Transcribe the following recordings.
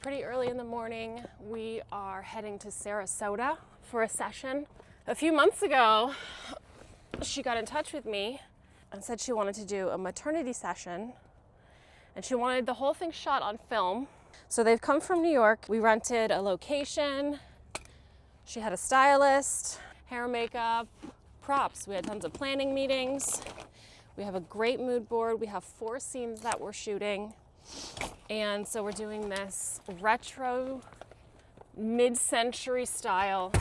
pretty early in the morning. We are heading to Sarasota for a session. A few months ago, she got in touch with me and said she wanted to do a maternity session, and she wanted the whole thing shot on film. So they've come from New York. We rented a location. She had a stylist, hair, makeup, props. We had tons of planning meetings. We have a great mood board. We have 4 scenes that we're shooting. And so we're doing this retro, mid-century style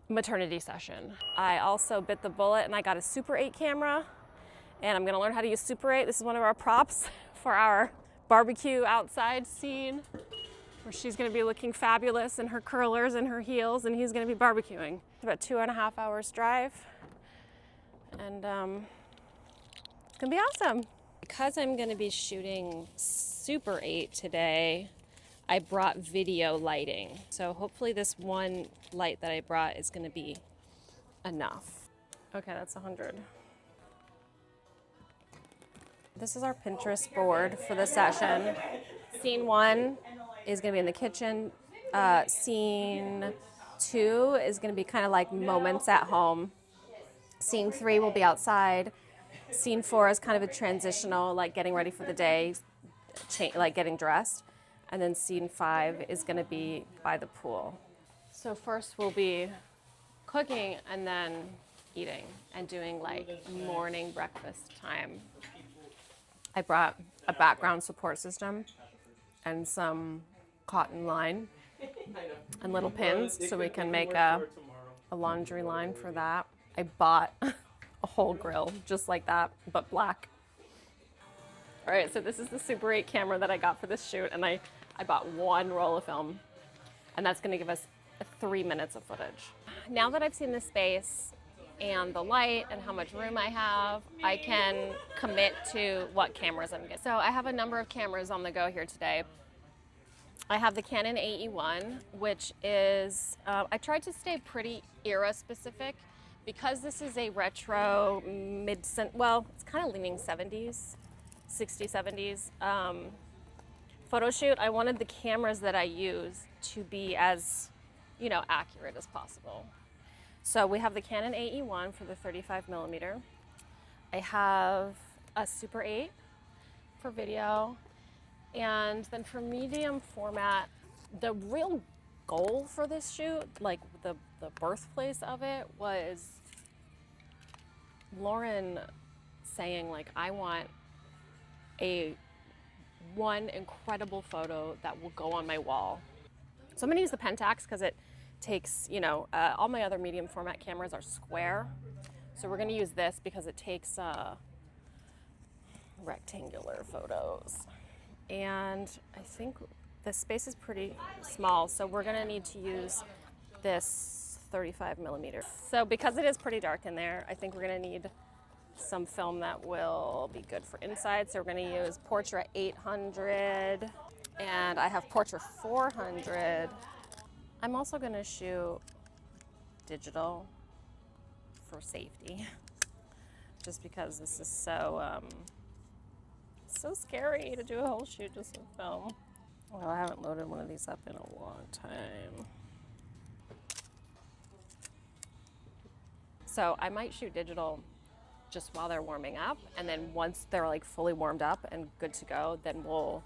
maternity session. I also bit the bullet and I got a Super 8 camera, and I'm gonna learn how to use Super 8. This is one of our props for our barbecue outside scene, where she's gonna be looking fabulous in her curlers and her heels, and he's gonna be barbecuing. It's about 2.5 hours drive, and it's gonna be awesome. Because I'm gonna be shooting Super 8 today, I brought video lighting. So hopefully this one light that I brought is gonna be enough. Okay, that's 100. This is our Pinterest board for the session. Scene 1 is gonna be in the kitchen. Scene 2 is gonna be kind of like moments at home. Scene 3 will be outside. Scene 4 is kind of a transitional, like getting ready for the day, like getting dressed. And then scene 5 is gonna be by the pool. So first we'll be cooking and then eating and doing like morning breakfast time. I brought a background support system and some cotton line and little pins so we can make a laundry line for that. I bought a whole grill just like that, but black. All right, so this is the Super 8 camera that I got for this shoot, and I bought 1 roll of film, and that's gonna give us 3 minutes of footage. Now that I've seen the space and the light and how much room I have, I can commit to what cameras I'm getting. So I have a number of cameras on the go here today. I have the Canon AE1, which is, I tried to stay pretty era specific because this is a retro well, it's kind of leaning 70s, 60s, 70s photo shoot. I wanted the cameras that I use to be as, accurate as possible. So we have the Canon AE1 for the 35mm. I have a Super 8 for video. And then for medium format, the real goal for this shoot, like the birthplace of it, was Lauren saying, like, I want one incredible photo that will go on my wall. So I'm gonna use the Pentax because it takes, all my other medium format cameras are square. So we're gonna use this because it takes rectangular photos. And I think the space is pretty small, so we're gonna need to use this 35mm. So because it is pretty dark in there, I think we're gonna need some film that will be good for inside. So we're gonna use Portra 800, and I have Portra 400. I'm also gonna shoot digital for safety, just because this is so scary to do a whole shoot just with film. Well, I haven't loaded one of these up in a long time. So I might shoot digital just while they're warming up, and then once they're like fully warmed up and good to go, then we'll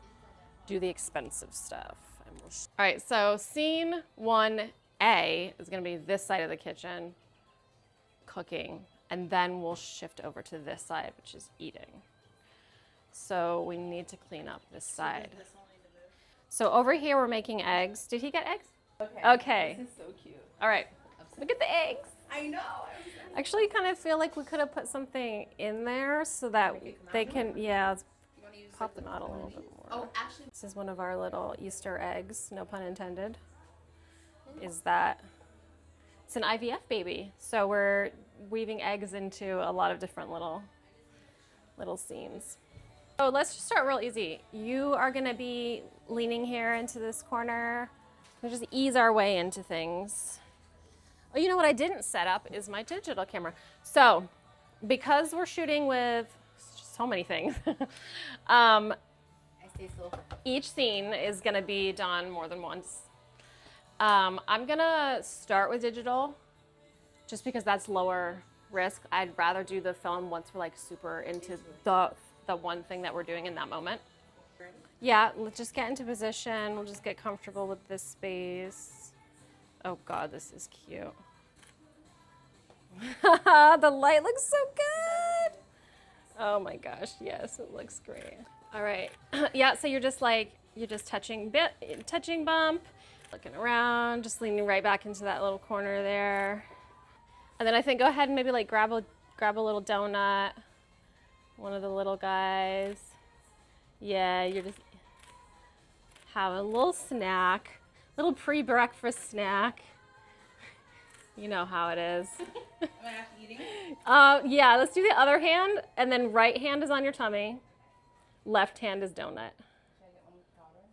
do the expensive stuff. And all right, so scene 1A is gonna be this side of the kitchen, cooking, and then we'll shift over to this side, which is eating. So we need to clean up this side. So over here we're making eggs. Did he get eggs? Okay. This is so cute. All right, look at the eggs. I know. Actually, kind of feel like we could have put something in there so that they can, let's pop them out a little bit more. Oh, actually. This is one of our little Easter eggs, no pun intended, is that it's an IVF baby. So we're weaving eggs into a lot of different little scenes. So let's just start real easy. You are gonna be leaning here into this corner. We'll just ease our way into things. Oh, you know what I didn't set up is my digital camera. So because we're shooting with so many things, Each scene is gonna be done more than once. I'm gonna start with digital, just because that's lower risk. I'd rather do the film once we're like super into the one thing that we're doing in that moment. Yeah, let's just get into position. We'll just get comfortable with this space. Oh God, this is cute. The light looks so good. Oh my gosh, yes, it looks great. All right, yeah, so you're just touching bump, looking around, just leaning right back into that little corner there. And then I think go ahead and maybe like grab a little donut, one of the little guys. Yeah, you're just having a little snack, little pre-breakfast snack. You know how it is. Am I actually eating? Yeah, let's do the other hand, and then right hand is on your tummy, left hand is donut. Should I get one with powder?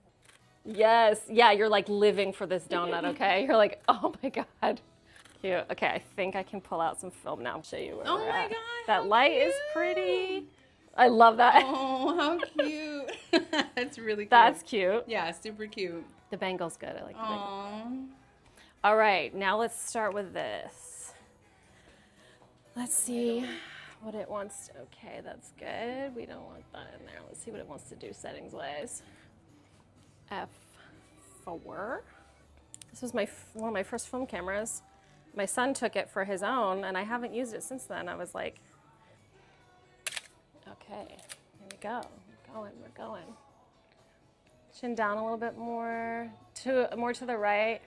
Yes, yeah, you're like living for this donut, okay? You're like, oh my God. Cute. Okay, I think I can pull out some film now and show you where we're at. God, that light is pretty. I love that. Oh, how cute. That's really cute. That's cute. Yeah, super cute. The bangle's good. I like the bangle. Aww. All right, now let's start with this. Let's see what it wants. Okay, that's good. We don't want that in there. Let's see what it wants to do settings-wise. F4. This was one of my first film cameras. My son took it for his own, and I haven't used it since then. I was like, okay, here we go. We're going. Chin down a little bit more to the right.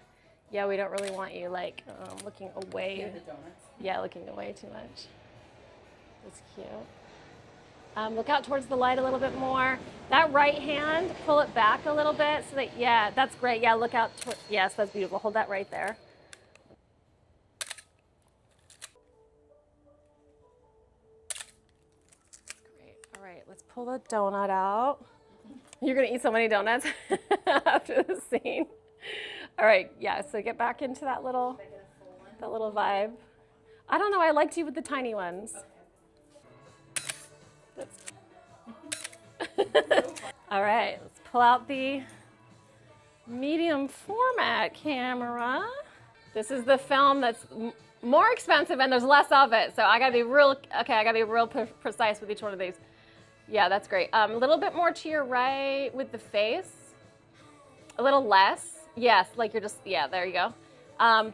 Yeah, we don't really want you like looking away. Yeah, the donuts. Yeah, looking away too much. That's cute. Look out towards the light a little bit more. That right hand, pull it back a little bit so that, yeah, that's great. Yeah, look out. Yes, that's beautiful. Hold that right there. Great. All right, let's pull the donut out. You're going to eat so many donuts after the scene. All right, yeah, so get back into that little vibe. I don't know, I liked you with the tiny ones. All right, let's pull out the medium format camera. This is the film that's more expensive and there's less of it, so I gotta be real precise with each one of these. Yeah, that's great. A little bit more to your right with the face. A little less. Yes, like you're just, yeah, there you go.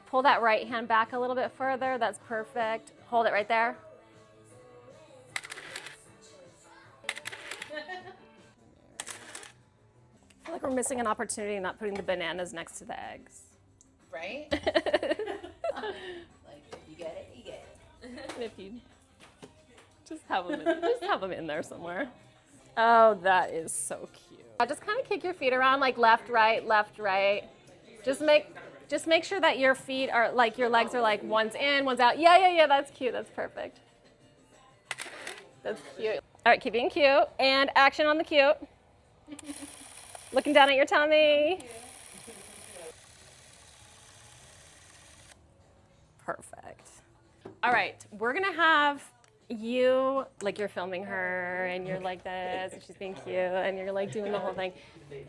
Pull that right hand back a little bit further. That's perfect. Hold it right there. I feel like we're missing an opportunity not putting the bananas next to the eggs. Right? Like, if you get it, you get it. And if you just have them in there somewhere. Oh, that is so cute. Just kind of kick your feet around like left, right, left, right. Just make sure that your feet are like your legs are like one's in, one's out. Yeah, that's cute. That's perfect. That's cute. All right, keep being cute. And action on the cute. Looking down at your tummy. Perfect. All right, we're gonna have you, like you're filming her and you're like this and she's being cute and you're like doing the whole thing.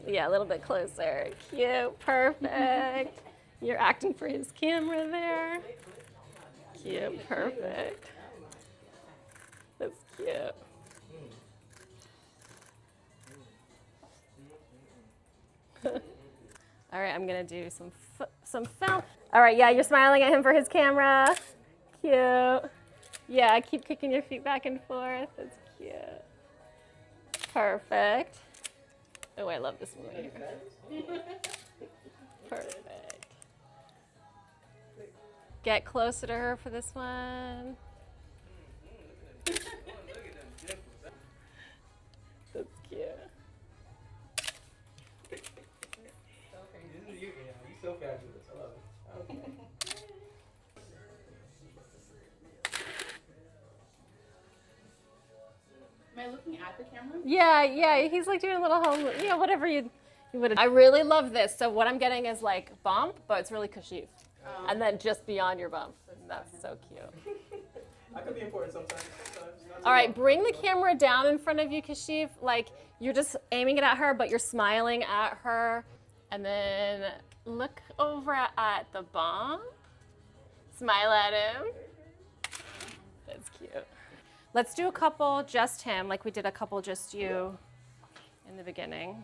Yeah, a little bit closer. Cute, perfect. You're acting for his camera there. Cute, perfect. That's cute. All right, I'm gonna do some film. All right, yeah, you're smiling at him for his camera. Cute. Yeah, keep kicking your feet back and forth. That's cute. Perfect. Oh, I love this one right here. Perfect. Get closer to her for this one. That's cute. You're so fabulous. I love it. Okay. Am I looking at the camera? Yeah, he's like doing a little home, whatever you would. I really love this. So what I'm getting is like bump, but it's really Kashif. And then just beyond your bump. That's so cute. I could be important sometimes. All right, bring the camera down in front of you, Kashif. Like you're just aiming it at her, but you're smiling at her. And then look over at the bomb. Smile at him. That's cute. Let's do a couple just him, like we did a couple just you in the beginning.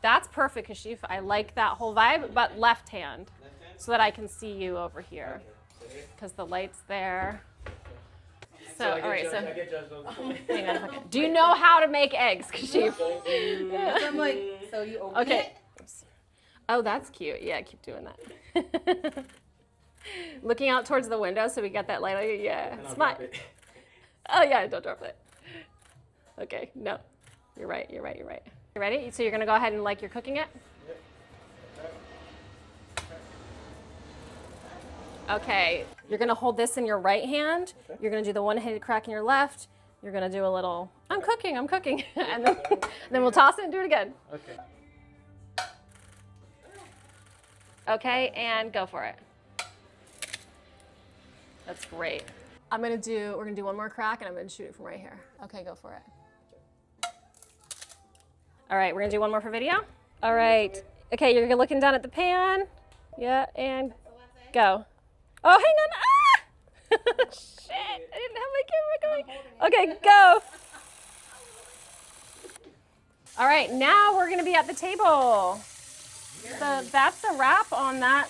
That's perfect, Kashif. I like that whole vibe, but left hand, so that I can see you over here, because the light's there. So, all right, so, I get judged on the phone. hang on a second. Do you know how to make eggs, Kashif? So I'm like, so you open it? Oops. Oh, that's cute. Yeah, keep doing that. Looking out towards the window so we got that light on you. Yeah, smile. Oh, yeah, don't drop it. Okay, no. You're right. You ready? So you're going to go ahead and like you're cooking it? Okay, you're going to hold this in your right hand. You're going to do the one-handed crack in your left. You're going to do a little, I'm cooking. and then we'll toss it and do it again. Okay. Okay, and go for it. That's great. We're gonna do one more crack and I'm gonna shoot it from right here. Okay, go for it. All right, we're gonna do one more for video. All right. Okay, you're looking down at the pan. Yeah, and go. Oh, hang on. Ah! Shit, I didn't have my camera going. Okay, go. All right, now we're gonna be at the table. So that's a wrap on that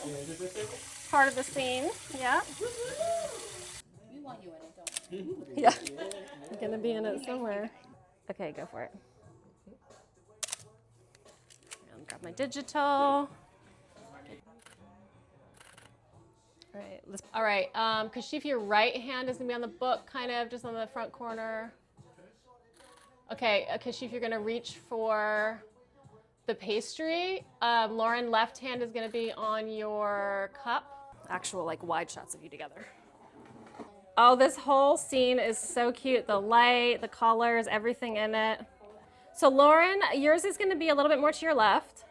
part of the scene. Yeah. We want you in it, don't we? Yeah. I'm gonna be in it somewhere. Okay, go for it. Grab my digital. All right. Kashif, your right hand is gonna be on the book, kind of just on the front corner. Okay, Kashif, you're gonna reach for the pastry. Lauren, left hand is gonna be on your cup. Actual like wide shots of you together. Oh, this whole scene is so cute. The light, the colors, everything in it. So Lauren, yours is gonna be a little bit more to your left.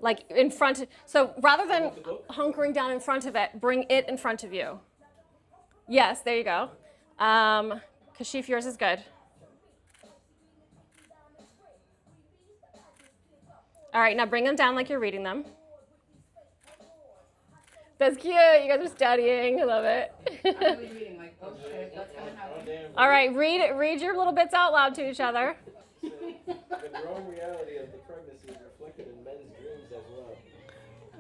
Like in front, so rather than hunkering down in front of it, bring it in front of you. Yes, there you go. Kashif, yours is good. All right, now bring them down like you're reading them. That's cute. You guys are studying. I love it. I'm really reading like, oh shit, that's gonna happen. All right, read your little bits out loud to each other. The growing reality of the pregnancy is reflected in men's dreams as well.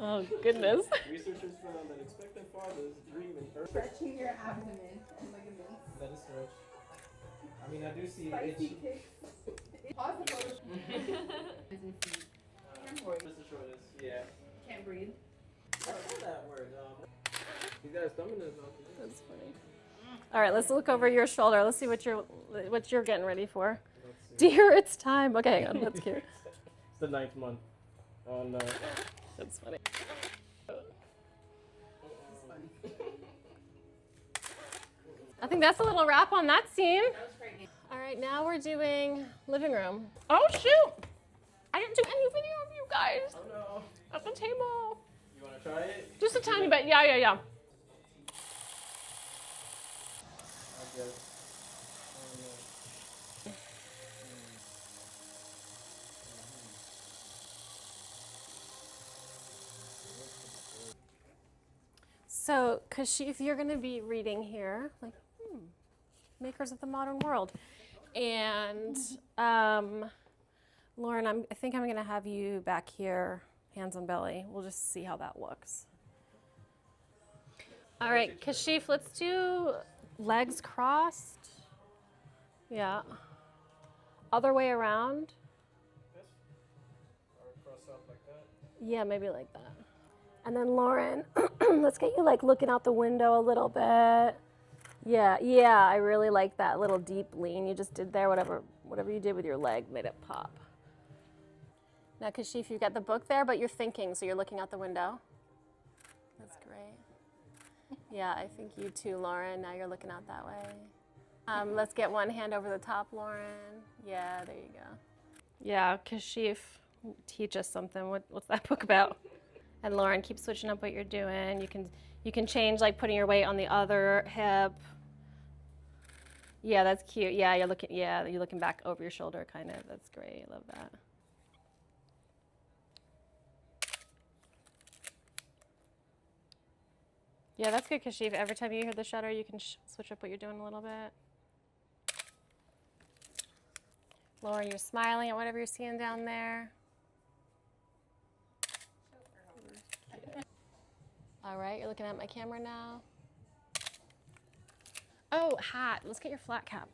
Oh, goodness. Researchers found that expectant fathers dream in earth. Stretching your abdomen and ligaments. Let it stretch. I mean, I do see Spicy itch. kicks. Pause the photo. Mr. Shortest, yeah. Can't breathe. I saw that word. He's got his thumb in his mouth. That's funny. All right, let's look over your shoulder. Let's see what you're getting ready for. Dear, it's time. Okay, hang on. That's cute. It's the 9th month. Oh no. That's funny. I think that's a little wrap on that scene. All right, now we're doing living room. Oh, shoot. I didn't do any video of you guys Oh no. at the table. You want to try it? Just a tiny bit. Yeah. I guess. Oh no. So, Kashif, you're going to be reading here, like, makers of the modern world. And Lauren, I think I'm going to have you back here, hands on belly. We'll just see how that looks. All right, Kashif, let's do legs crossed. Yeah. Other way around. Or cross up like that. Yeah, maybe like that. And then Lauren, let's get you like looking out the window a little bit. Yeah, I really like that little deep lean you just did there. Whatever you did with your leg made it pop. Now, Kashif, you've got the book there, but you're thinking, so you're looking out the window. That's great. Yeah, I think you too, Lauren. Now you're looking out that way. Let's get one hand over the top, Lauren. Yeah, there you go. Yeah, Kashif, teach us something. What's that book about? And Lauren, keep switching up what you're doing. You can change, like putting your weight on the other hip. Yeah, that's cute. Yeah, you're looking back over your shoulder kind of. That's great. I love that. Yeah, that's good, Kashif. Every time you hear the shutter, you can switch up what you're doing a little bit. Lauren, you're smiling at whatever you're seeing down there. All right, you're looking at my camera now. Oh, hat. Let's get your flat cap.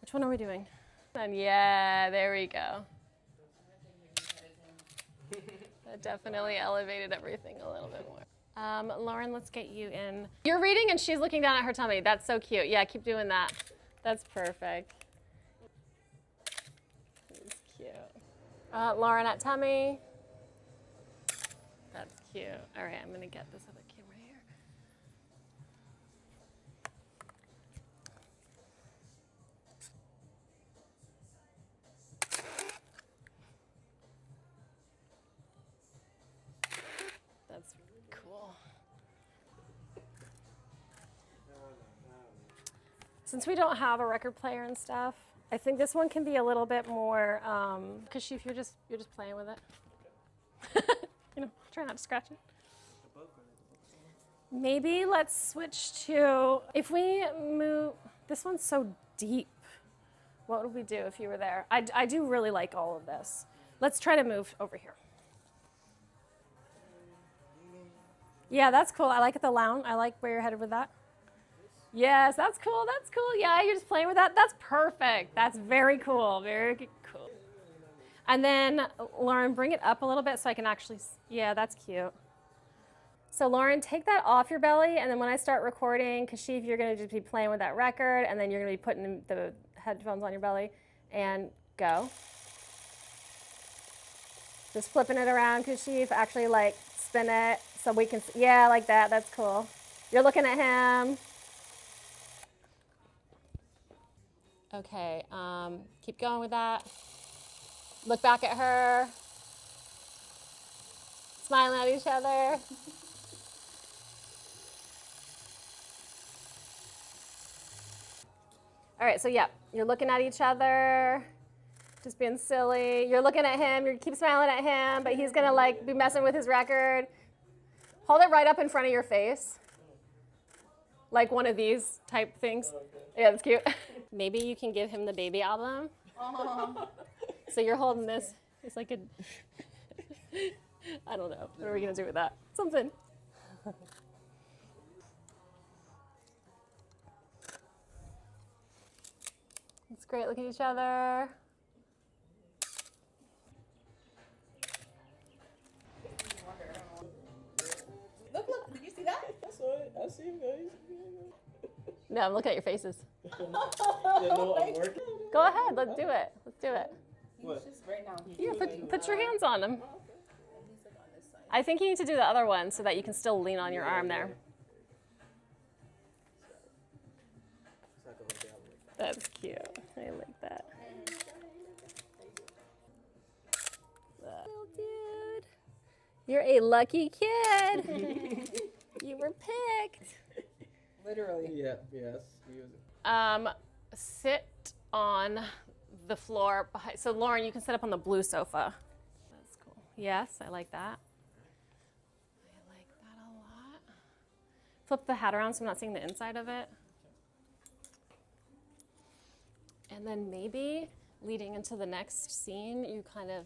Which one are we doing? And yeah, there we go. That definitely elevated everything a little bit more. Lauren, let's get you in. You're reading and she's looking down at her tummy. That's so cute. Yeah, keep doing that. That's perfect. That's cute. Lauren at tummy. That's cute. All right, I'm going to get this other camera here. That's really cool. Since we don't have a record player and stuff, I think this one can be a little bit more. Kashif, you're just playing with it. You know, try not to scratch it. Maybe let's switch to, if we move, this one's so deep. What would we do if you were there? I do really like all of this. Let's try to move over here. Yeah, that's cool. I like it, the lounge. I like where you're headed with that. Yes, that's cool. That's cool. Yeah, you're just playing with that. That's perfect. That's very cool. Very cool. And then, Lauren, bring it up a little bit so I can actually, yeah, that's cute. So Lauren, take that off your belly, and then when I start recording, Kashif, you're gonna just be playing with that record, and then you're gonna be putting the headphones on your belly, and go. Just flipping it around, Kashif, actually like spin it so we can, yeah, like that, that's cool. You're looking at him. Okay, keep going with that. Look back at her. Smiling at each other. All right, so yeah, you're looking at each other, just being silly. You're looking at him, you keep smiling at him, but he's gonna like be messing with his record. Hold it right up in front of your face. Like one of these type things. Yeah, that's cute. Maybe you can give him the baby album. So you're holding this, it's like a, I don't know, what are we gonna do with that? Something. It's great, look at each other. Look, did you see that? I saw it. I see him, guys. No, I'm looking at your faces. Yeah, no, I'm working. Go ahead, let's do it. Let's do it. What? Just right now. Yeah, put your hands on him. He's like on this side. I think you need to do the other one so that you can still lean on your arm there. That's cute. I like that. Little dude. You're a lucky kid. You were picked. Literally. Yeah, yes. He was. Sit on the floor behind. So Lauren, you can sit up on the blue sofa. That's cool. Yes, I like that. I like that a lot. Flip the hat around so I'm not seeing the inside of it. And then maybe leading into the next scene, you kind of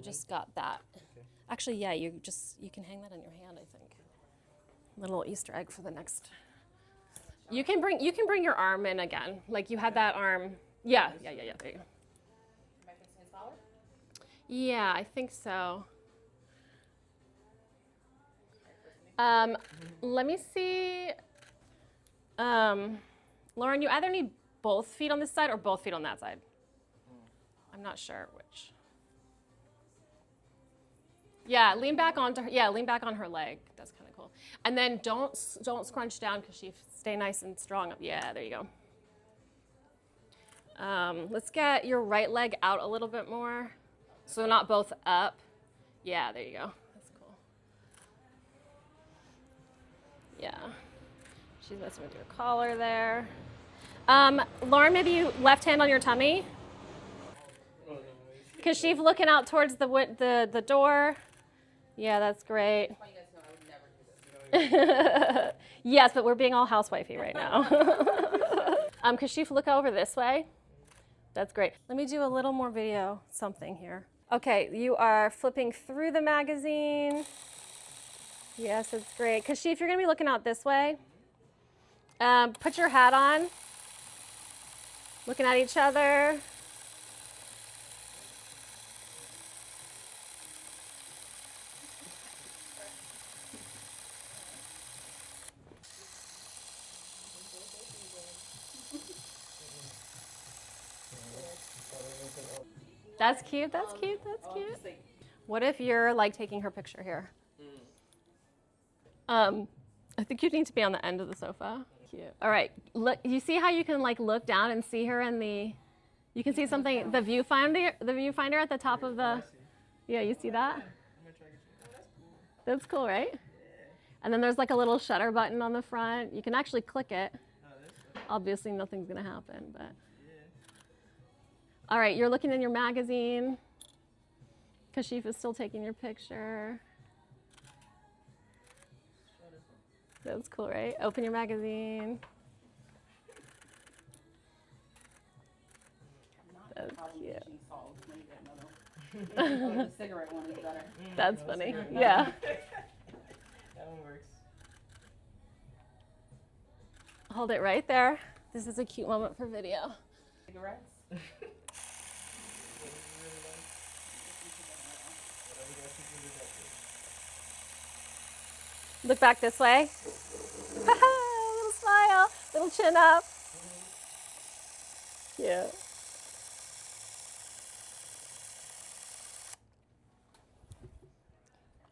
just got that. Okay. Actually, yeah, you can hang that on your hand, I think. Little Easter egg for the next. You can bring your arm in again. Like you had that arm. Yeah. There you go. Am I fixing his collar? Yeah, I think so. Let me see. Lauren, you either need both feet on this side or both feet on that side. I'm not sure which. Yeah, lean back on her leg. That's kind of cool. And then don't scrunch down, Kashif. Stay nice and strong. Yeah, there you go. Let's get your right leg out a little bit more. So they're not both up. Yeah, there you go. That's cool. Yeah. She's messing with your collar there. Lauren, maybe you left hand on your tummy. Kashif looking out towards the door. Yeah, that's great. Yes, but we're being all housewifey right now. Kashif, look over this way. That's great. Let me do a little more video something here. Okay, you are flipping through the magazine. Yes, it's great. Kashif, you're gonna be looking out this way. Put your hat on. Looking at each other. That's cute, that's cute, that's cute. What if you're like taking her picture here? I think you need to be on the end of the sofa. Cute. All right, look, you see how you can like look down and see her in the, you can see something, the viewfinder at the top of the, yeah, you see that? That's cool, right? And then there's like a little shutter button on the front. You can actually click it. Obviously nothing's gonna happen, but. All right, you're looking in your magazine. Kashif is still taking your picture. That's cool, right? Open your magazine. That's cute. The cigarette one is better. That's funny. Yeah. That one works. Hold it right there. This is a cute moment for video. Cigarettes? Look back this way. Little smile, little chin up. Cute.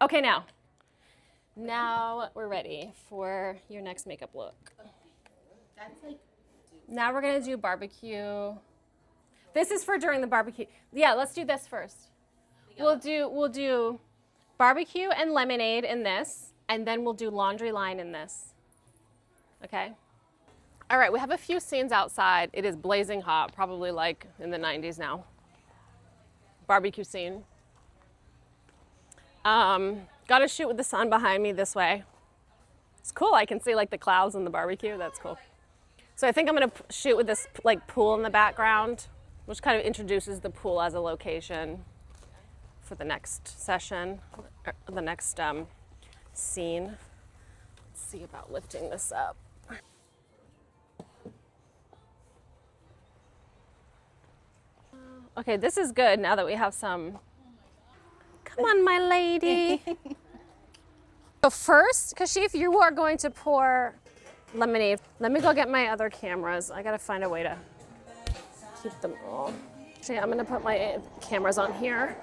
Okay, now we're ready for your next makeup look. That's like. Now we're gonna do barbecue. This is for during the barbecue. Yeah, let's do this first. We'll do barbecue and lemonade in this, and then we'll do laundry line in this. Okay? All right, we have a few scenes outside. It is blazing hot, probably like in the 90s now. Barbecue scene. Gotta shoot with the sun behind me this way. It's cool, I can see like the clouds and the barbecue, that's cool. So I think I'm gonna shoot with this like pool in the background, which kind of introduces the pool as a location for the next session, or the next scene. Let's see about lifting this up. Okay, this is good now that we have some. Come on, my lady. So first, Kashif, you are going to pour lemonade. Let me go get my other cameras. I gotta find a way to keep them all. Actually, I'm gonna put my cameras on here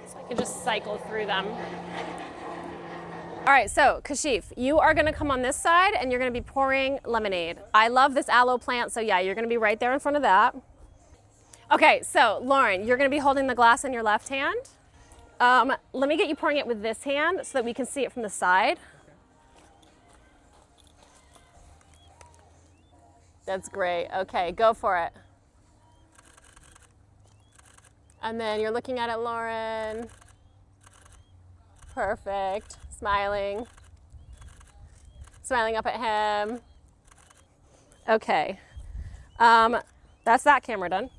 so I can just cycle through them. All right, so Kashif, you are gonna come on this side and you're gonna be pouring lemonade. I love this aloe plant, so yeah, you're gonna be right there in front of that. Okay, so Lauren, you're gonna be holding the glass in your left hand. Let me get you pouring it with this hand so that we can see it from the side. That's great. Okay, go for it. And then you're looking at it, Lauren. Perfect. Smiling. Smiling up at him. Okay. That's that camera done.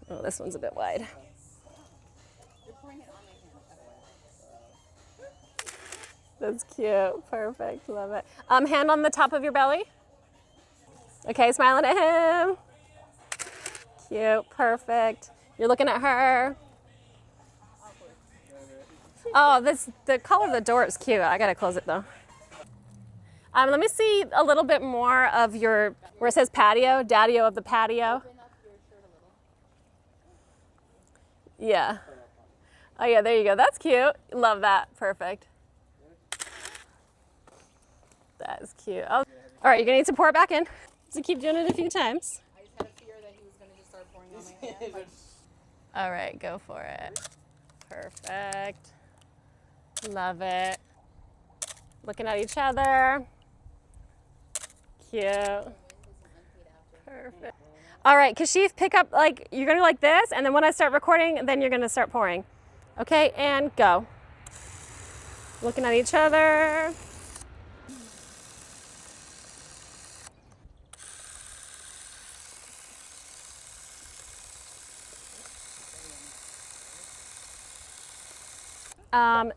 Oh, this one's a bit wide. That's cute. Perfect. Love it. Hand on the top of your belly. Okay, smiling at him. Cute. Perfect. You're looking at her. Oh, the color of the door is cute. I gotta close it though. Let me see a little bit more of your, where it says patio, daddy-o of the patio. Yeah. Oh yeah, there you go. That's cute. Love that. Perfect. That is cute. Oh. All right, you're gonna need to pour it back in. So keep doing it a few times. I just had a fear that he was going to just start pouring on my hand. Like, All right, go for it. Perfect. Love it. Looking at each other. Cute. Perfect. All right, Kashif, pick up, like, you're gonna go like this, and then when I start recording, then you're gonna start pouring. Okay, and go. Looking at each other.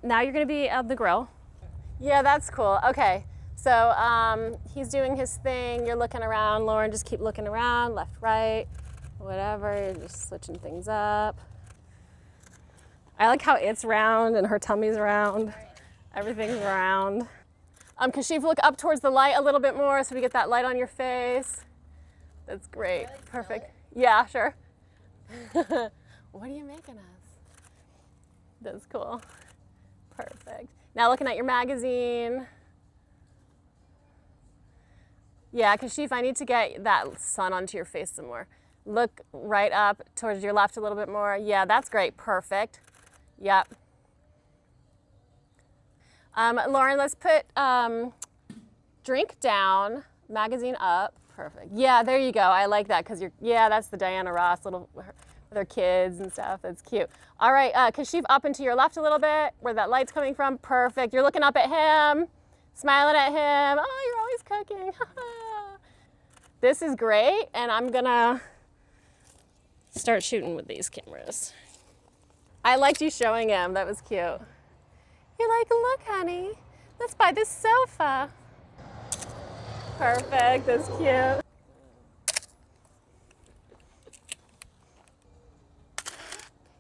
Now you're gonna be at the grill. Yeah, that's cool. Okay, so he's doing his thing. You're looking around. Lauren, just keep looking around, left, right, whatever. You're just switching things up. I like how it's round and her tummy's round. Everything's round. Kashif, look up towards the light a little bit more so we get that light on your face. That's great. Perfect. Yeah, sure. What are you making us? That's cool. Perfect. Now looking at your magazine. Yeah, Kashif, I need to get that sun onto your face some more. Look right up towards your left a little bit more. Yeah, that's great. Perfect. Yep. Lauren, let's put drink down, magazine up. Perfect. Yeah, there you go. I like that because yeah, that's the Diana Ross little with her kids and stuff. That's cute. All right, Kashif, up and to your left a little bit where that light's coming from. Perfect. You're looking up at him, smiling at him. Oh, you're always cooking. This is great, and I'm gonna start shooting with these cameras. I liked you showing him. That was cute. You're like, look, honey, let's buy this sofa. Perfect. That's cute.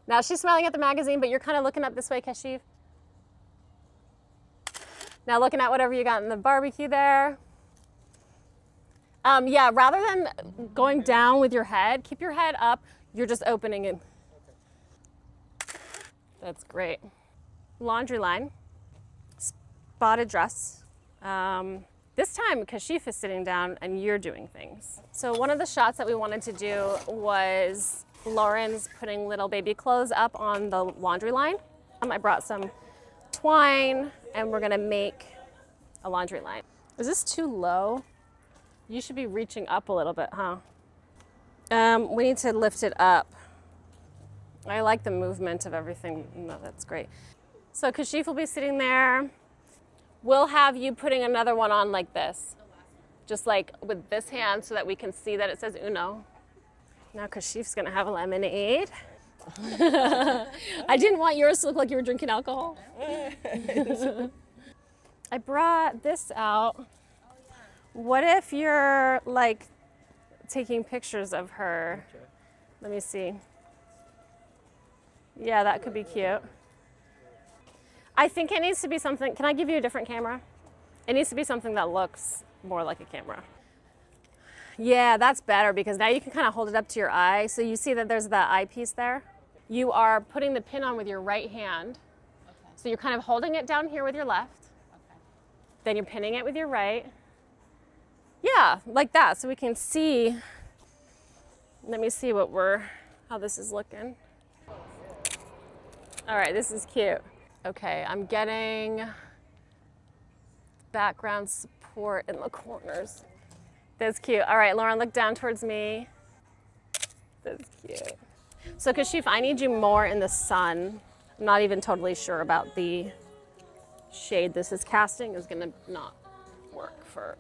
Now she's smiling at the magazine, but you're kind of looking up this way, Kashif. Now looking at whatever you got in the barbecue there. Yeah, rather than going down with your head, keep your head up. You're just opening it. That's great. Laundry line. Spotted dress. This time Kashif is sitting down and you're doing things. So one of the shots that we wanted to do was Lauren's putting little baby clothes up on the laundry line. I brought some twine and we're gonna make a laundry line. Is this too low? You should be reaching up a little bit, huh? We need to lift it up. I like the movement of everything. No, that's great. So Kashif will be sitting there. We'll have you putting another one on like this. Just like with this hand so that we can see that it says Uno. Now Kashif's gonna have a lemonade. I didn't want yours to look like you were drinking alcohol. I brought this out. What if you're like taking pictures of her? Let me see. Yeah, that could be cute. I think it needs to be something, can I give you a different camera? It needs to be something that looks more like a camera. Yeah, that's better because now you can kind of hold it up to your eye. So you see that there's the eyepiece there. You are putting the pin on with your right hand. Okay. So you're kind of holding it down here with your left. Okay. Then you're pinning it with your right. Yeah, like that, so we can see. Let me see how this is looking. All right, this is cute. Okay, I'm getting background support in the corners. That's cute. All right, Lauren, look down towards me. That's cute. So Kashif, I need you more in the sun. I'm not even totally sure about the shade this is casting. Is gonna not work for,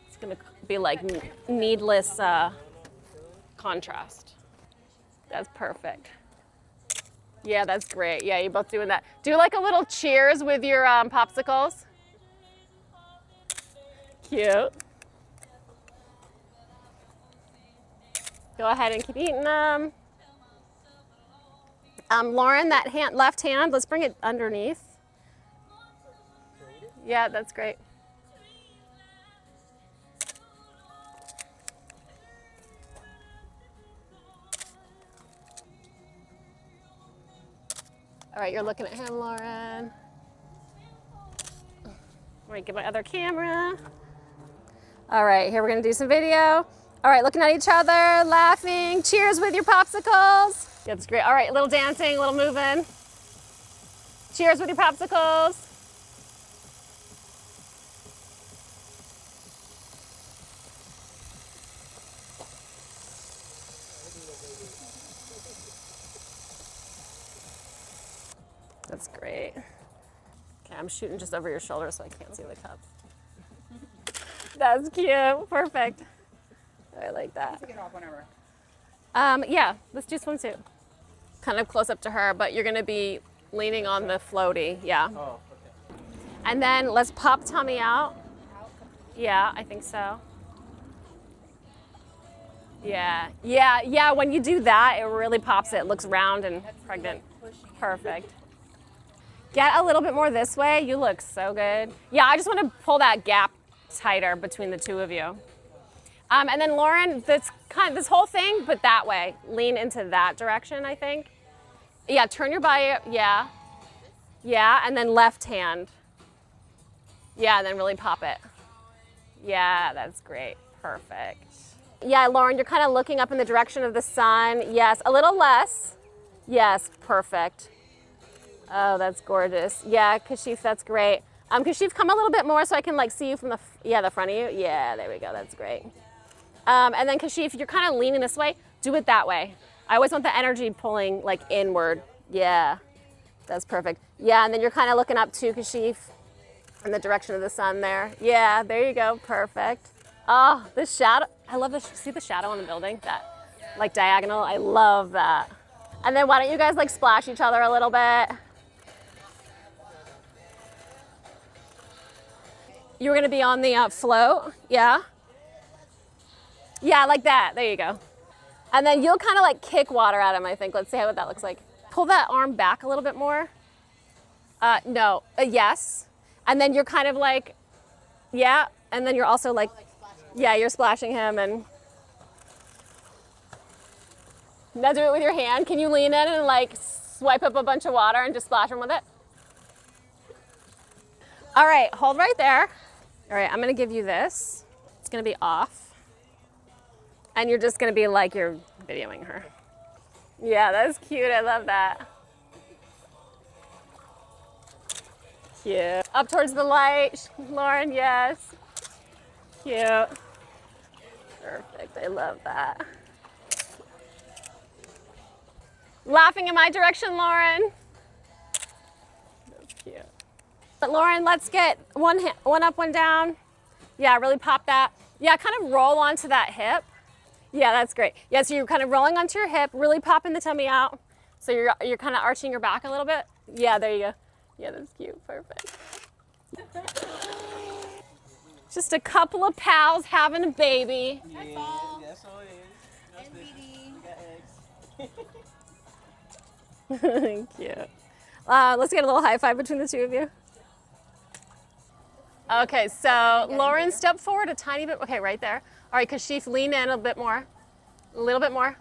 it's gonna be like needless contrast. That's perfect. Yeah, that's great. Yeah, you're both doing that. Do like a little cheers with your popsicles. Cute. Go ahead and keep eating them. Lauren, that left hand, let's bring it underneath. Yeah, that's great. All right, you're looking at him, Lauren. All right, get my other camera. All right, here we're gonna do some video. All right, looking at each other, laughing. Cheers with your popsicles. That's great. All right, a little dancing, a little moving. Cheers with your popsicles. That's great. Okay, I'm shooting just over your shoulder so I can't see the cup. That's cute. Perfect. I like that. Take it off whenever. Yeah, let's do swimsuit. Kind of close up to her, but you're gonna be leaning on the floaty. Yeah. Oh, okay. And then let's pop tummy out. Yeah, I think so. Yeah. When you do that, it really pops it. It looks round and pregnant. Perfect. Get a little bit more this way. You look so good. Yeah, I just want to pull that gap tighter between the two of you. And then Lauren, this whole thing, but that way. Lean into that direction, I think. Yeah, turn your body. Yeah. Yeah, and then left hand. Yeah, and then really pop it. Yeah, that's great. Perfect. Yeah, Lauren, you're kind of looking up in the direction of the sun. Yes, a little less. Yes, perfect. Oh, that's gorgeous. Yeah, Kashif, that's great. Kashif, come a little bit more so I can like see you from the front of you. Yeah, there we go. That's great. And then Kashif, you're kind of leaning this way. Do it that way. I always want the energy pulling like inward. Yeah, that's perfect. Yeah, and then you're kind of looking up too, Kashif, in the direction of the sun there. Yeah, there you go. Perfect. Oh, the shadow. I love this. See the shadow on the building? That like diagonal. I love that. And then why don't you guys like splash each other a little bit? You were gonna be on the float, yeah? Yeah, like that, there you go. And then you'll kind of like kick water at him, I think. Let's see what that looks like. Pull that arm back a little bit more. No, yes. And then you're kind of like, yeah. And then you're also like, yeah, you're splashing him and. Now do it with your hand. Can you lean in and like swipe up a bunch of water and just splash him with it? All right, hold right there. All right, I'm gonna give you this. It's gonna be off. And you're just gonna be like you're videoing her. Yeah, that's cute, I love that. Cute. Up towards the light, Lauren, yes. Cute. Perfect, I love that. Laughing in my direction, Lauren. That's cute. But Lauren, let's get one up, one down. Yeah, really pop that. Yeah, kind of roll onto that hip. Yeah, that's great. Yeah, so you're kind of rolling onto your hip, really popping the tummy out. So you're kind of arching your back a little bit. Yeah, there you go. Yeah, that's cute. Perfect. Just a couple of pals having a baby. Yeah, that's all it is. Cute. Let's get a little high five between the two of you. Okay, so Lauren, step forward a tiny bit. Okay, right there. All right, Kashif, lean in a bit more. A little bit more.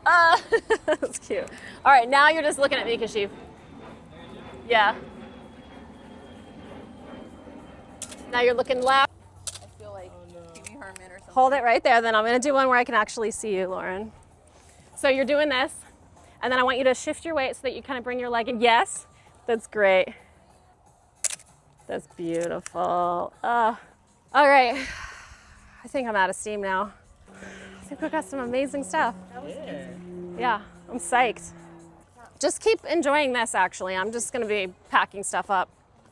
That's cute. All right, now you're just looking at me, Kashif. Yeah. Now you're looking left. I feel like Pee Wee Herman or something. Hold it right there. Then I'm going to do one where I can actually see you, Lauren. So you're doing this, and then I want you to shift your weight so that you kind of bring your leg in. Yes, that's great. That's beautiful. All right. I think I'm out of steam now. I think we got some amazing stuff. Yeah, I'm psyched. Just keep enjoying this, actually. I'm just going to be packing stuff up.